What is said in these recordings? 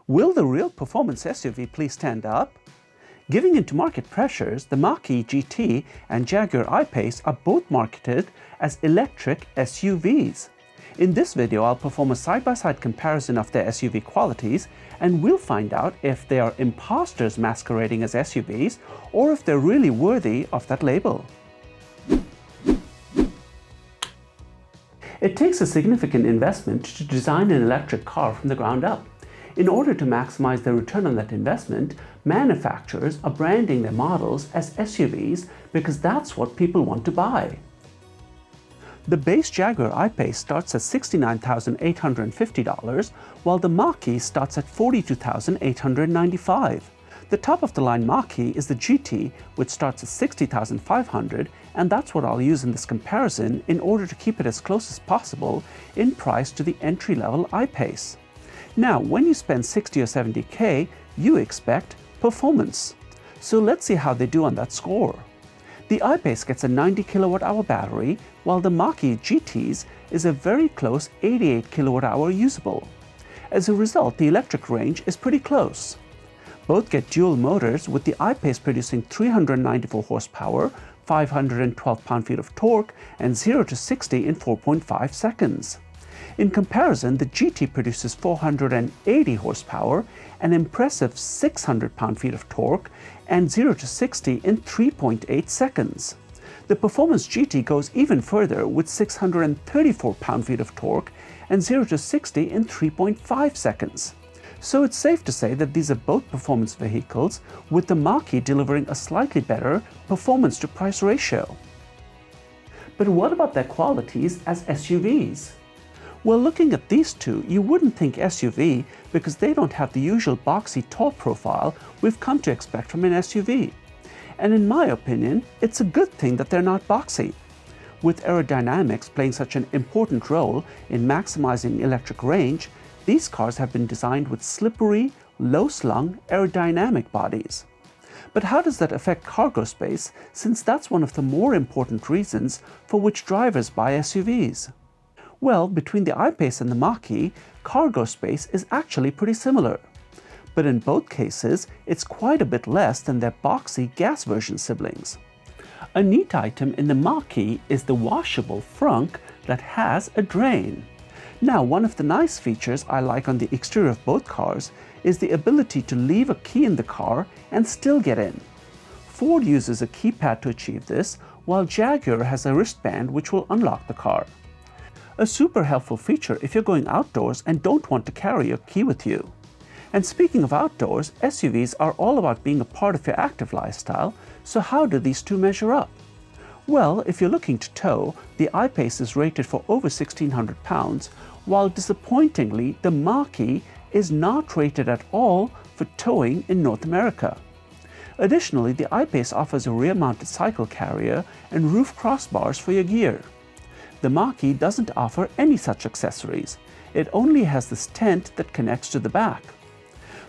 Will the real performance SUV please stand up? Giving into market pressures, the Mach-E GT and Jaguar I-Pace are both marketed as electric SUVs. In this video, I'll perform a side-by-side comparison of their SUV qualities, and we'll find out if they are imposters masquerading as SUVs or if they're really worthy of that label. It takes a significant investment to design an electric car from the ground up. In order to maximize the return on that investment, manufacturers are branding their models as SUVs because that's what people want to buy. The base Jaguar I-Pace starts at $69,850, while the Mach-E starts at $42,895. The top-of-the-line Mach-E is the GT, which starts at $60,500, and that's what I'll use in this comparison in order to keep it as close as possible in price to the entry-level I-Pace. Now, when you spend 60 or 70K, you expect performance. So let's see how they do on that score. The I-Pace gets a 90 kWh battery, while the Mach-E GT's is a very close 88 kWh usable. As a result, the electric range is pretty close. Both get dual motors, with the I-Pace producing 394 horsepower, 512 pound-feet of torque, and 0 to 60 in 4.5 seconds. In comparison, the GT produces 480 horsepower, an impressive 600 pound-feet of torque, and 0 to 60 in 3.8 seconds. The Performance GT goes even further with 634 pound-feet of torque and 0 to 60 in 3.5 seconds. So it's safe to say that these are both performance vehicles, with the Mach-E delivering a slightly better performance-to-price ratio. But what about their qualities as SUVs? Well, looking at these two, you wouldn't think SUV because they don't have the usual boxy tall profile we've come to expect from an SUV. And in my opinion, it's a good thing that they're not boxy. With aerodynamics playing such an important role in maximizing electric range, these cars have been designed with slippery, low-slung aerodynamic bodies. But how does that affect cargo space, since that's one of the more important reasons for which drivers buy SUVs? Well, between the I-Pace and the Mach-E, cargo space is actually pretty similar. But in both cases, it's quite a bit less than their boxy gas version siblings. A neat item in the Mach-E is the washable frunk that has a drain. Now, one of the nice features I like on the exterior of both cars is the ability to leave a key in the car and still get in. Ford uses a keypad to achieve this, while Jaguar has a wristband which will unlock the car. A super helpful feature if you're going outdoors and don't want to carry your key with you. And speaking of outdoors, SUVs are all about being a part of your active lifestyle, so how do these two measure up? Well, if you're looking to tow, the I-Pace is rated for over 1,600 pounds, while disappointingly, the Mach-E is not rated at all for towing in North America. Additionally, the I-Pace offers a rear-mounted cycle carrier and roof crossbars for your gear. The Mach-E doesn't offer any such accessories. It only has this tent that connects to the back.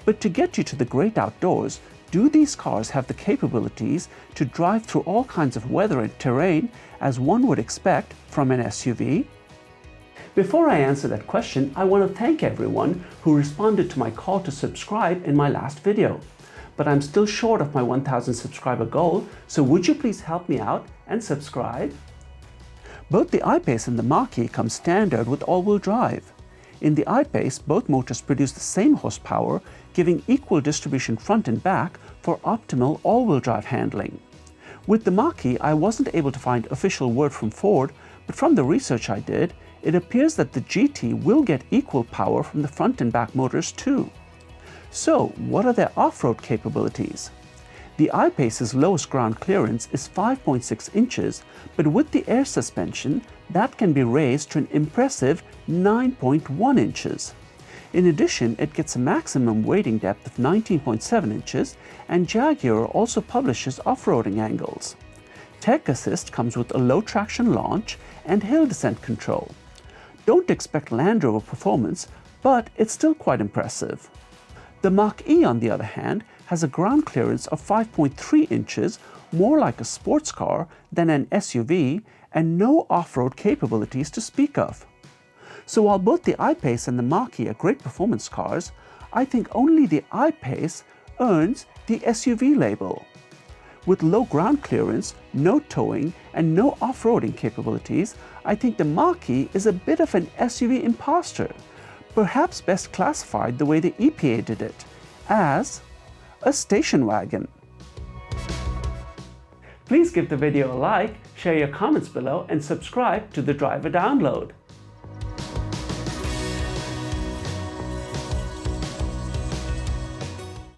But to get you to the great outdoors, do these cars have the capabilities to drive through all kinds of weather and terrain as one would expect from an SUV? Before I answer that question, I want to thank everyone who responded to my call to subscribe in my last video. But I'm still short of my 1,000 subscriber goal, so would you please help me out and subscribe? Both the I-Pace and the Mach-E come standard with all-wheel drive. In the I-Pace, both motors produce the same horsepower, giving equal distribution front and back for optimal all-wheel drive handling. With the Mach-E, I wasn't able to find official word from Ford, but from the research I did, it appears that the GT will get equal power from the front and back motors too. So, what are their off-road capabilities? The I-Pace's lowest ground clearance is 5.6 inches, but with the air suspension, that can be raised to an impressive 9.1 inches. In addition, it gets a maximum wading depth of 19.7 inches, and Jaguar also publishes off-roading angles. Tech Assist comes with a low traction launch and hill descent control. Don't expect Land Rover performance, but it's still quite impressive. The Mach-E, on the other hand, has a ground clearance of 5.3 inches, more like a sports car than an SUV, and no off-road capabilities to speak of. So while both the I-Pace and the Mach-E are great performance cars, I think only the I-Pace earns the SUV label. With low ground clearance, no towing, and no off-roading capabilities, I think the Mach-E is a bit of an SUV imposter, perhaps best classified the way the EPA did it, as a station wagon. Please give the video a like, share your comments below, and subscribe to the Driver Download.